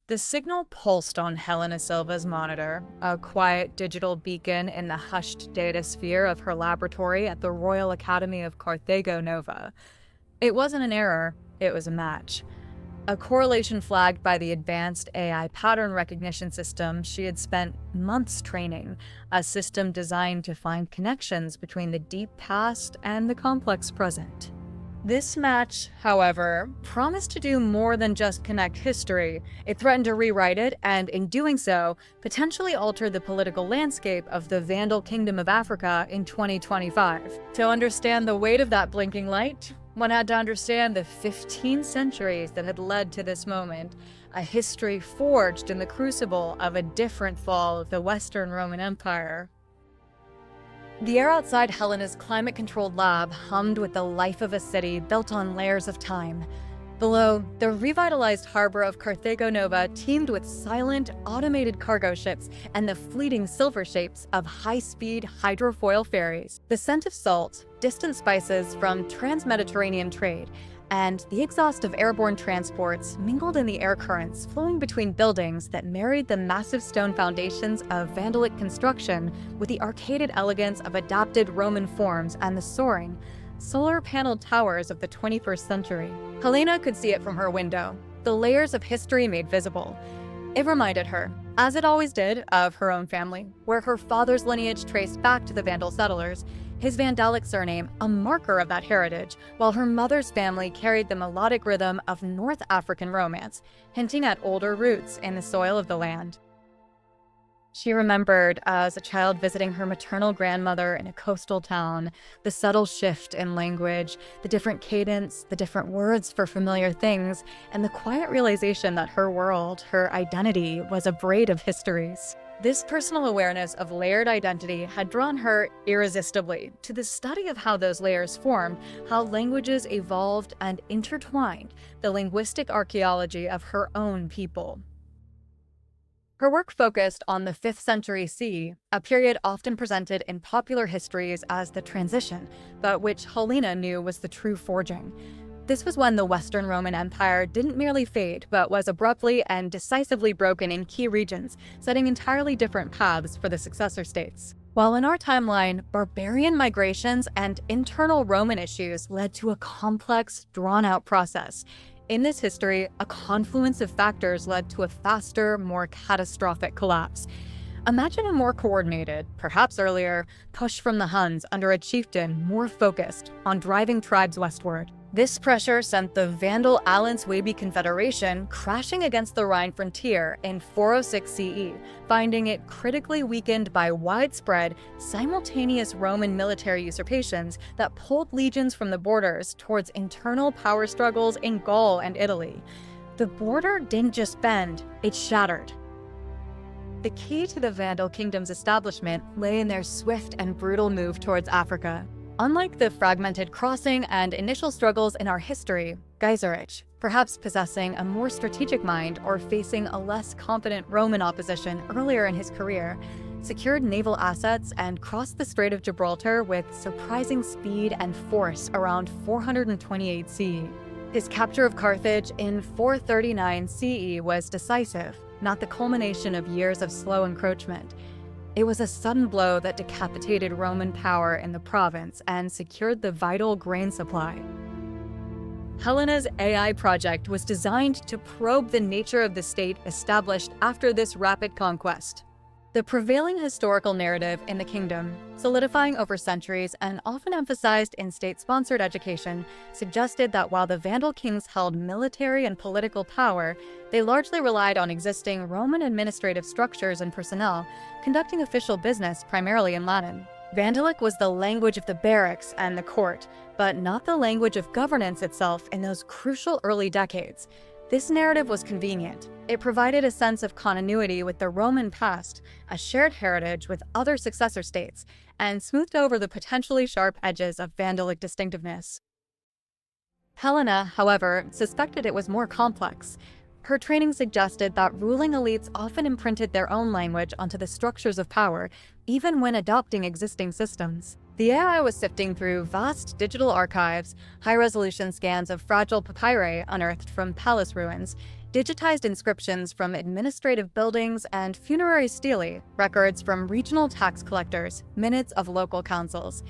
The signal pulsed on Helena Silva's monitor, a quiet digital beacon in the hushed data sphere of her laboratory at the Royal Academy of Carthago Nova. It wasn't an error, it was a match. A correlation flagged by the advanced AI pattern recognition system she had spent months training, a system designed to find connections between the deep past and the complex present. This match, however, promised to do more than just connect history. It threatened to rewrite it, and in doing so, potentially alter the political landscape of the Vandal Kingdom of Africa in 2025. To understand the weight of that blinking light, one had to understand the 15 centuries that had led to this moment, a history forged in the crucible of a different fall of the Western Roman Empire. The air outside Helena's climate-controlled lab hummed with the life of a city built on layers of time. Below, the revitalized harbor of Carthago Nova teemed with silent, automated cargo ships and the fleeting silver shapes of high-speed hydrofoil ferries. The scent of salt, distant spices from trans-Mediterranean trade, and the exhaust of airborne transports mingled in the air currents flowing between buildings that married the massive stone foundations of Vandalic construction with the arcaded elegance of adapted Roman forms and the soaring, solar-paneled towers of the 21st century. Helena could see it from her window, the layers of history made visible. It reminded her, as it always did, of her own family, where her father's lineage traced back to the Vandal settlers, his Vandalic surname a marker of that heritage, while her mother's family carried the melodic rhythm of North African romance, hinting at older roots in the soil of the land. She remembered as a child visiting her maternal grandmother in a coastal town, the subtle shift in language, the different cadence, the different words for familiar things, and the quiet realization that her world, her identity, was a braid of histories. This personal awareness of layered identity had drawn her irresistibly to the study of how those layers formed, how languages evolved and intertwined, the linguistic archaeology of her own people. Her work focused on the 5th century CE, a period often presented in popular histories as the transition, but which Helena knew was the true forging. This was when the Western Roman Empire didn't merely fade, but was abruptly and decisively broken in key regions, setting entirely different paths for the successor states. While in our timeline, barbarian migrations and internal Roman issues led to a complex, drawn-out process. In this history, a confluence of factors led to a faster, more catastrophic collapse. Imagine a more coordinated, perhaps earlier, push from the Huns under a chieftain more focused on driving tribes westward. This pressure sent the Vandal Alans-Wabi Confederation crashing against the Rhine frontier in 406 CE, finding it critically weakened by widespread, simultaneous Roman military usurpations that pulled legions from the borders towards internal power struggles in Gaul and Italy. The border didn't just bend, it shattered. The key to the Vandal kingdom's establishment lay in their swift and brutal move towards Africa. Unlike the fragmented crossing and initial struggles in our history, Geiserich, perhaps possessing a more strategic mind or facing a less competent Roman opposition earlier in his career, secured naval assets and crossed the Strait of Gibraltar with surprising speed and force around 428 CE. His capture of Carthage in 439 CE was decisive, not the culmination of years of slow encroachment. It was a sudden blow that decapitated Roman power in the province and secured the vital grain supply. Helena's AI project was designed to probe the nature of the state established after this rapid conquest. The prevailing historical narrative in the kingdom, solidifying over centuries and often emphasized in state-sponsored education, suggested that while the Vandal kings held military and political power, they largely relied on existing Roman administrative structures and personnel, conducting official business primarily in Latin. Vandalic was the language of the barracks and the court, but not the language of governance itself in those crucial early decades. This narrative was convenient. It provided a sense of continuity with the Roman past, a shared heritage with other successor states, and smoothed over the potentially sharp edges of Vandalic distinctiveness. Helena, however, suspected it was more complex. Her training suggested that ruling elites often imprinted their own language onto the structures of power, even when adopting existing systems. The AI was sifting through vast digital archives, high-resolution scans of fragile papyri unearthed from palace ruins, digitized inscriptions from administrative buildings and funerary stelae, records from regional tax collectors, minutes of local councils.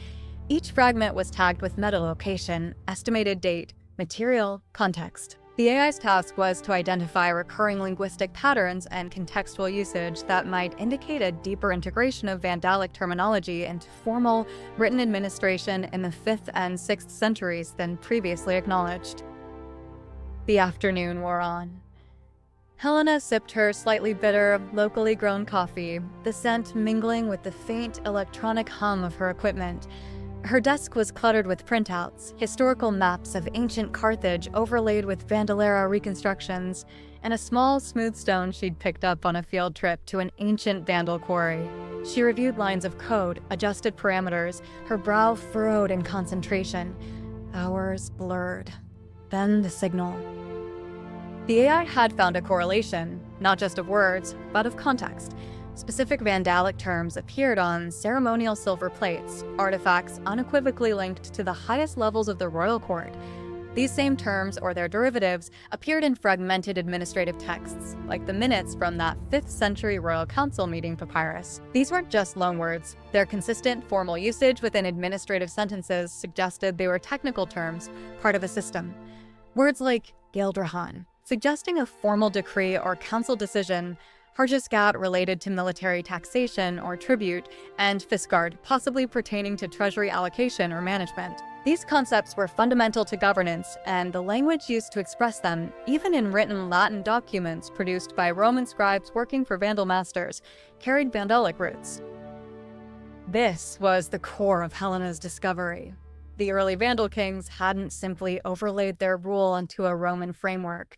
Each fragment was tagged with meta location, estimated date, material, context. The AI's task was to identify recurring linguistic patterns and contextual usage that might indicate a deeper integration of Vandalic terminology into formal, written administration in the 5th and 6th centuries than previously acknowledged. The afternoon wore on. Helena sipped her slightly bitter, locally grown coffee, the scent mingling with the faint electronic hum of her equipment. Her desk was cluttered with printouts, historical maps of ancient Carthage overlaid with Vandalera reconstructions, and a small, smooth stone she'd picked up on a field trip to an ancient Vandal quarry. She reviewed lines of code, adjusted parameters, her brow furrowed in concentration. Hours blurred. Then the signal. The AI had found a correlation, not just of words, but of context. Specific Vandalic terms appeared on ceremonial silver plates, artifacts unequivocally linked to the highest levels of the royal court. These same terms, or their derivatives, appeared in fragmented administrative texts, like the minutes from that 5th century royal council meeting papyrus. These weren't just loanwords. Their consistent formal usage within administrative sentences suggested they were technical terms, part of a system. Words like Geldrahan, suggesting a formal decree or council decision, Hargisgat related to military taxation or tribute, and Fisgard, possibly pertaining to treasury allocation or management. These concepts were fundamental to governance, and the language used to express them, even in written Latin documents produced by Roman scribes working for Vandal masters, carried Vandalic roots. This was the core of Helena's discovery. The early Vandal kings hadn't simply overlaid their rule onto a Roman framework.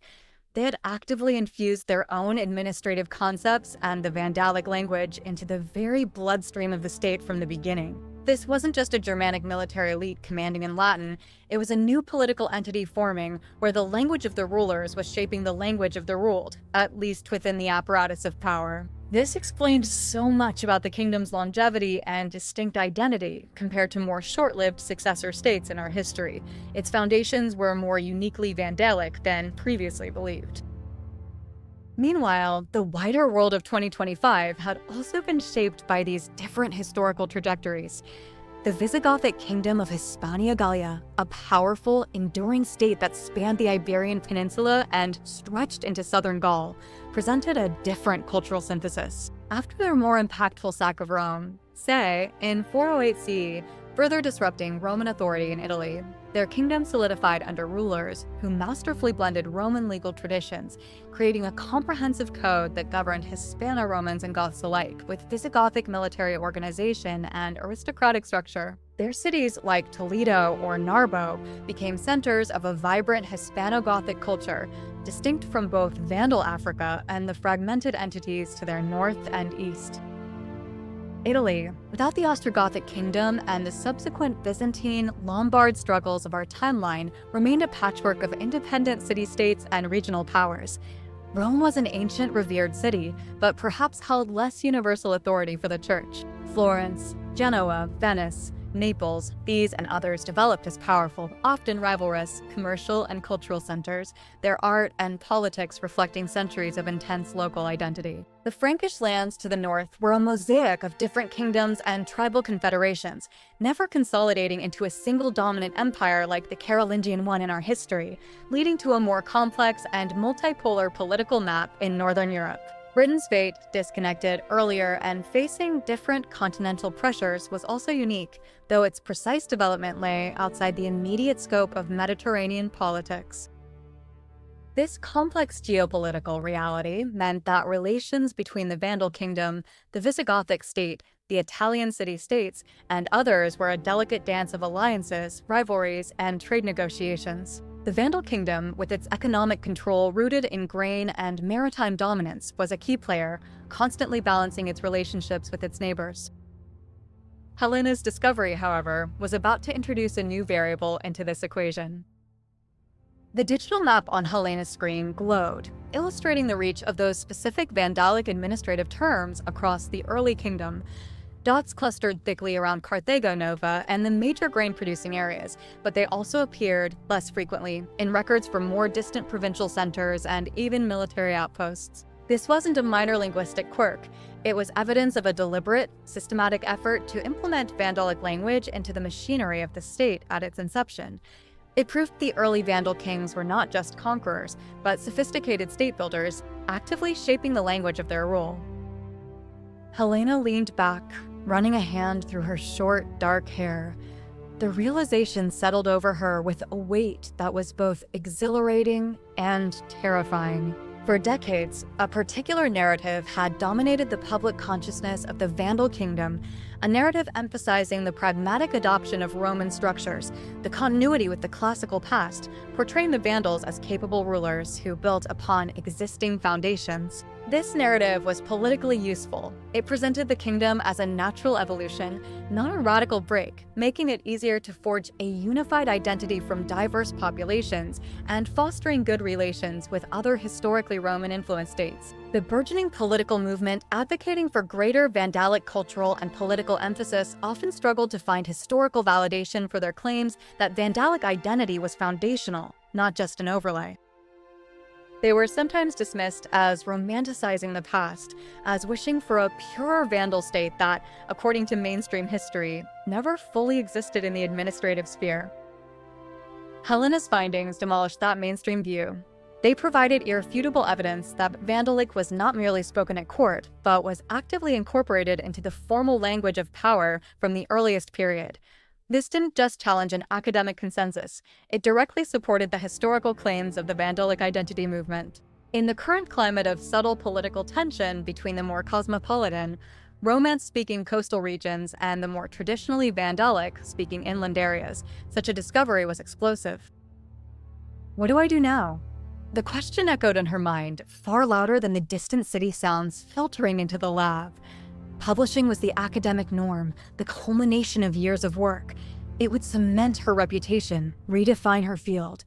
They had actively infused their own administrative concepts and the Vandalic language into the very bloodstream of the state from the beginning. This wasn't just a Germanic military elite commanding in Latin, it was a new political entity forming where the language of the rulers was shaping the language of the ruled, at least within the apparatus of power. This explained so much about the kingdom's longevity and distinct identity compared to more short-lived successor states in our history. Its foundations were more uniquely Vandalic than previously believed. Meanwhile, the wider world of 2025 had also been shaped by these different historical trajectories. The Visigothic kingdom of Hispania Gallia, a powerful, enduring state that spanned the Iberian Peninsula and stretched into southern Gaul, presented a different cultural synthesis. After their more impactful sack of Rome, say, in 408 CE, further disrupting Roman authority in Italy, their kingdom solidified under rulers who masterfully blended Roman legal traditions, creating a comprehensive code that governed Hispano-Romans and Goths alike, with Visigothic military organization and aristocratic structure. Their cities, like Toledo or Narbo, became centers of a vibrant Hispano-Gothic culture, distinct from both Vandal Africa and the fragmented entities to their north and east. Italy, without the Ostrogothic kingdom and the subsequent Byzantine, Lombard struggles of our timeline, remained a patchwork of independent city-states and regional powers. Rome was an ancient, revered city, but perhaps held less universal authority for the church. Florence, Genoa, Venice, Naples, these and others developed as powerful, often rivalrous, commercial and cultural centers, their art and politics reflecting centuries of intense local identity. The Frankish lands to the north were a mosaic of different kingdoms and tribal confederations, never consolidating into a single dominant empire like the Carolingian one in our history, leading to a more complex and multipolar political map in Northern Europe. Britain's fate, disconnected earlier and facing different continental pressures, was also unique, though its precise development lay outside the immediate scope of Mediterranean politics. This complex geopolitical reality meant that relations between the Vandal kingdom, the Visigothic state, the Italian city-states, and others were a delicate dance of alliances, rivalries, and trade negotiations. The Vandal kingdom, with its economic control rooted in grain and maritime dominance, was a key player, constantly balancing its relationships with its neighbors. Helena's discovery, however, was about to introduce a new variable into this equation. The digital map on Helena's screen glowed, illustrating the reach of those specific Vandalic administrative terms across the early kingdom. Dots clustered thickly around Carthago Nova and the major grain-producing areas, but they also appeared, less frequently, in records from more distant provincial centers and even military outposts. This wasn't a minor linguistic quirk. It was evidence of a deliberate, systematic effort to implement Vandalic language into the machinery of the state at its inception. It proved the early Vandal kings were not just conquerors, but sophisticated state builders, actively shaping the language of their rule. Helena leaned back, running a hand through her short, dark hair. The realization settled over her with a weight that was both exhilarating and terrifying. For decades, a particular narrative had dominated the public consciousness of the Vandal kingdom, a narrative emphasizing the pragmatic adoption of Roman structures, the continuity with the classical past, portraying the Vandals as capable rulers who built upon existing foundations. This narrative was politically useful. It presented the kingdom as a natural evolution, not a radical break, making it easier to forge a unified identity from diverse populations and fostering good relations with other historically Roman-influenced states. The burgeoning political movement advocating for greater Vandalic cultural and political emphasis often struggled to find historical validation for their claims that Vandalic identity was foundational, not just an overlay. They were sometimes dismissed as romanticizing the past, as wishing for a purer Vandal state that, according to mainstream history, never fully existed in the administrative sphere. Helena's findings demolished that mainstream view. They provided irrefutable evidence that Vandalic was not merely spoken at court, but was actively incorporated into the formal language of power from the earliest period. This didn't just challenge an academic consensus, it directly supported the historical claims of the Vandalic identity movement. In the current climate of subtle political tension between the more cosmopolitan, Romance-speaking coastal regions and the more traditionally Vandalic-speaking inland areas, such a discovery was explosive. What do I do now? The question echoed in her mind, far louder than the distant city sounds filtering into the lab. Publishing was the academic norm, the culmination of years of work. It would cement her reputation, redefine her field.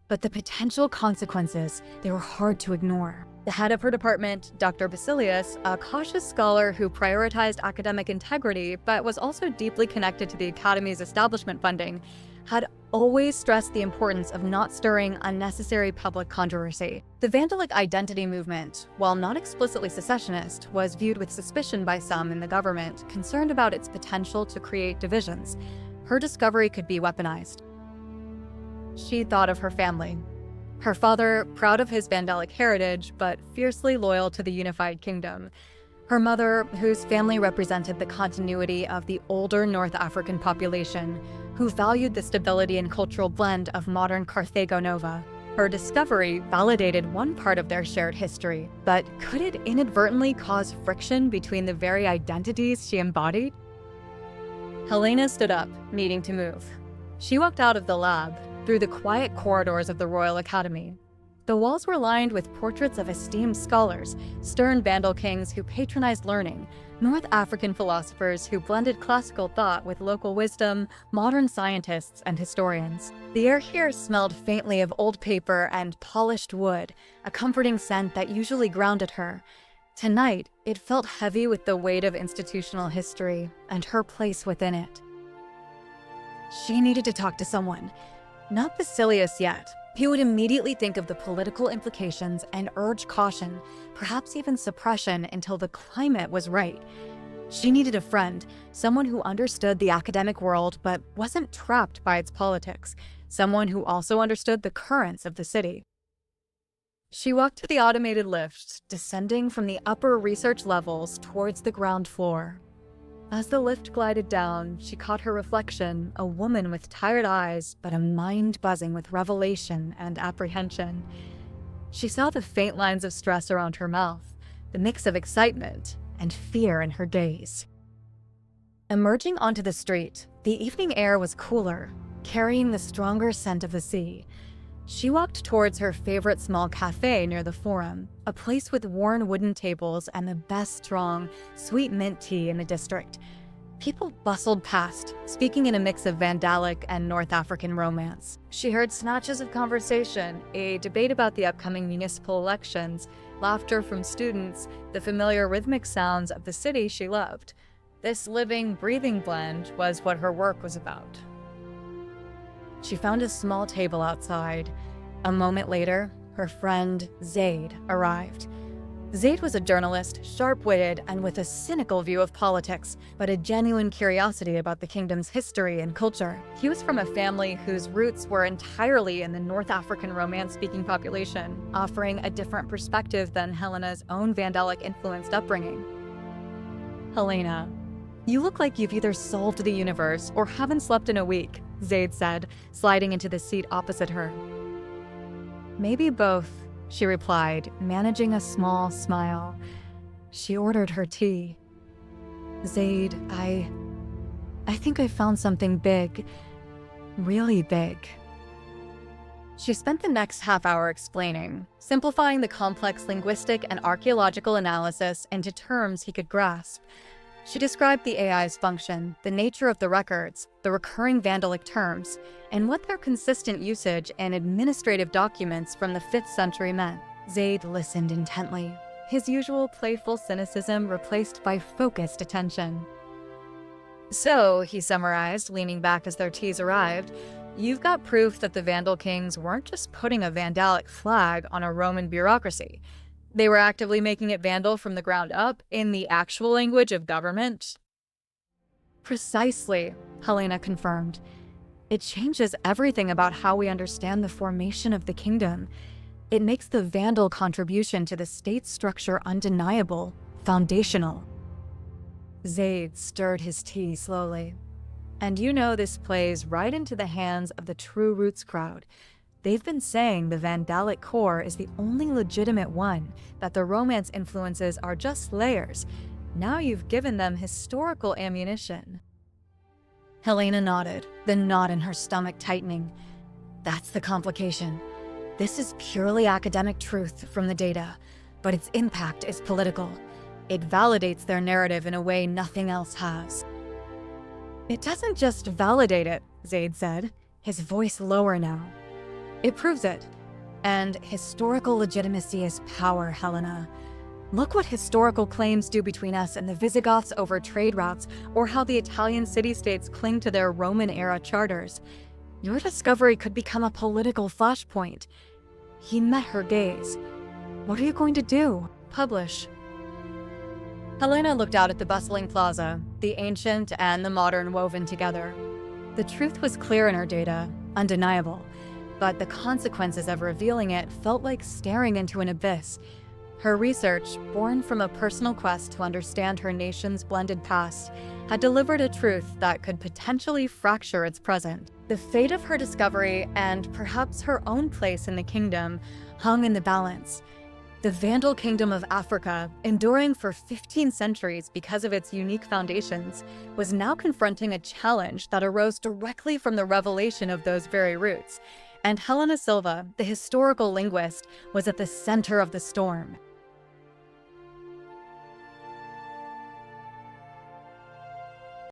But the potential consequences, they were hard to ignore. The head of her department, Dr. Basilius, a cautious scholar who prioritized academic integrity but was also deeply connected to the Academy's establishment funding, had always stressed the importance of not stirring unnecessary public controversy. The Vandalic identity movement, while not explicitly secessionist, was viewed with suspicion by some in the government, concerned about its potential to create divisions. Her discovery could be weaponized. She thought of her family. Her father, proud of his Vandalic heritage, but fiercely loyal to the unified kingdom. Her mother, whose family represented the continuity of the older North African population, who valued the stability and cultural blend of modern Carthago Nova. Her discovery validated one part of their shared history, but could it inadvertently cause friction between the very identities she embodied? Helena stood up, needing to move. She walked out of the lab, through the quiet corridors of the Royal Academy. The walls were lined with portraits of esteemed scholars, stern Vandal kings who patronized learning, North African philosophers who blended classical thought with local wisdom, modern scientists and historians. The air here smelled faintly of old paper and polished wood, a comforting scent that usually grounded her. Tonight, it felt heavy with the weight of institutional history and her place within it. She needed to talk to someone. Not Basilius yet. He would immediately think of the political implications and urge caution, perhaps even suppression, until the climate was right. She needed a friend, someone who understood the academic world but wasn't trapped by its politics, someone who also understood the currents of the city. She walked to the automated lift, descending from the upper research levels towards the ground floor. As the lift glided down, she caught her reflection, a woman with tired eyes, but a mind buzzing with revelation and apprehension. She saw the faint lines of stress around her mouth, the mix of excitement and fear in her gaze. Emerging onto the street, the evening air was cooler, carrying the stronger scent of the sea. She walked towards her favorite small cafe near the Forum, a place with worn wooden tables and the best strong, sweet mint tea in the district. People bustled past, speaking in a mix of Vandalic and North African romance. She heard snatches of conversation, a debate about the upcoming municipal elections, laughter from students, the familiar rhythmic sounds of the city she loved. This living, breathing blend was what her work was about. She found a small table outside. A moment later, her friend Zaid arrived. Zaid was a journalist, sharp-witted and with a cynical view of politics, but a genuine curiosity about the kingdom's history and culture. He was from a family whose roots were entirely in the North African Romance-speaking population, offering a different perspective than Helena's own Vandalic-influenced upbringing. Helena, you look like you've either solved the universe or haven't slept in a week, Zaid said, sliding into the seat opposite her. Maybe both, she replied, managing a small smile. She ordered her tea. Zaid, I think I found something big. Really big. She spent the next half hour explaining, simplifying the complex linguistic and archaeological analysis into terms he could grasp. She described the AI's function, the nature of the records, the recurring Vandalic terms, and what their consistent usage in administrative documents from the 5th century meant. Zaid listened intently, his usual playful cynicism replaced by focused attention. So, he summarized, leaning back as their teas arrived, you've got proof that the Vandal kings weren't just putting a Vandalic flag on a Roman bureaucracy. They were actively making it Vandal from the ground up, in the actual language of government. Precisely, Helena confirmed. It changes everything about how we understand the formation of the kingdom. It makes the Vandal contribution to the state structure undeniable, foundational. Zaid stirred his tea slowly. And you know this plays right into the hands of the True Roots crowd. They've been saying the Vandalic core is the only legitimate one, that the Romance influences are just layers. Now you've given them historical ammunition. Helena nodded, the knot in her stomach tightening. That's the complication. This is purely academic truth from the data, but its impact is political. It validates their narrative in a way nothing else has. It doesn't just validate it, Zaid said, his voice lower now. It proves it. And historical legitimacy is power, Helena. Look what historical claims do between us and the Visigoths over trade routes, or how the Italian city-states cling to their Roman-era charters. Your discovery could become a political flashpoint. He met her gaze. What are you going to do? Publish. Helena looked out at the bustling plaza, the ancient and the modern woven together. The truth was clear in her data, undeniable. But the consequences of revealing it felt like staring into an abyss. Her research, born from a personal quest to understand her nation's blended past, had delivered a truth that could potentially fracture its present. The fate of her discovery, and perhaps her own place in the kingdom, hung in the balance. The Vandal kingdom of Africa, enduring for 15 centuries because of its unique foundations, was now confronting a challenge that arose directly from the revelation of those very roots. And Helena Silva, the historical linguist, was at the center of the storm.